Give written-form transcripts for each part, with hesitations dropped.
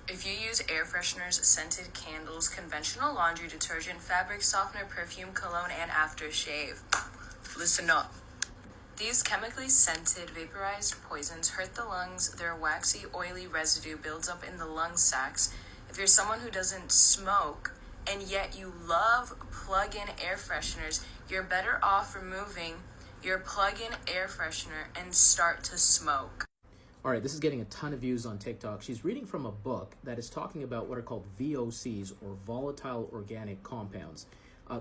If you use air fresheners, scented candles, conventional laundry detergent, fabric softener, perfume, cologne, and aftershave, listen up. These chemically scented vaporized poisons hurt the lungs. Their waxy, oily residue builds up in the lung sacs. If you're someone who doesn't smoke and yet you love plug-in air fresheners, you're better off removing your plug-in air freshener and start to smoke. All right, this is getting a ton of views on TikTok. She's reading from a book that is talking about what are called VOCs, or volatile organic compounds.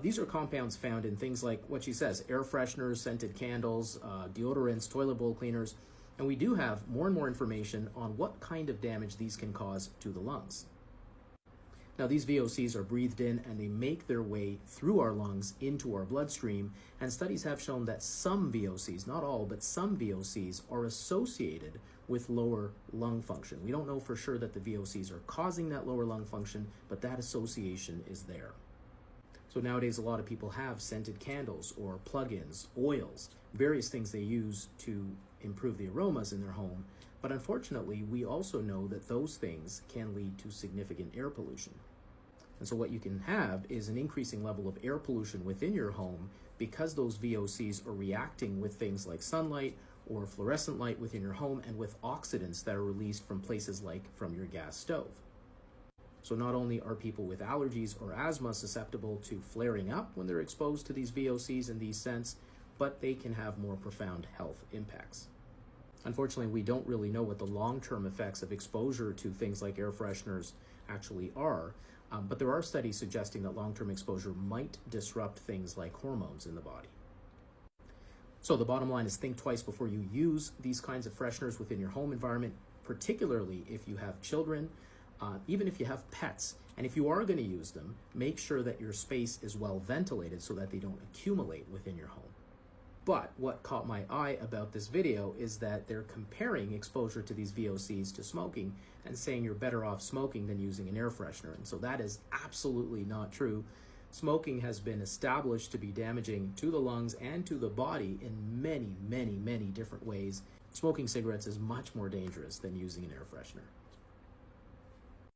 These are compounds found in things like what she says, air fresheners, scented candles, deodorants, toilet bowl cleaners, and we do have more and more information on what kind of damage these can cause to the lungs. Now, these VOCs are breathed in and they make their way through our lungs into our bloodstream, and studies have shown that some VOCs, not all, but some VOCs are associated with lower lung function. We don't know for sure that the VOCs are causing that lower lung function, but that association is there. So nowadays, a lot of people have scented candles or plug-ins, oils, various things they use to improve the aromas in their home. But unfortunately, we also know that those things can lead to significant air pollution. And so what you can have is an increasing level of air pollution within your home because those VOCs are reacting with things like sunlight or fluorescent light within your home, and with oxidants that are released from places like from your gas stove. So not only are people with allergies or asthma susceptible to flaring up when they're exposed to these VOCs and these scents, but they can have more profound health impacts. Unfortunately, we don't really know what the long-term effects of exposure to things like air fresheners actually are, but there are studies suggesting that long-term exposure might disrupt things like hormones in the body. So the bottom line is, think twice before you use these kinds of fresheners within your home environment, particularly if you have children, even if you have pets. And if you are going to use them, make sure that your space is well ventilated so that they don't accumulate within your home. But what caught my eye about this video is that they're comparing exposure to these VOCs to smoking and saying you're better off smoking than using an air freshener. And so that is absolutely not true. Smoking has been established to be damaging to the lungs and to the body in many, many, many different ways. Smoking cigarettes is much more dangerous than using an air freshener.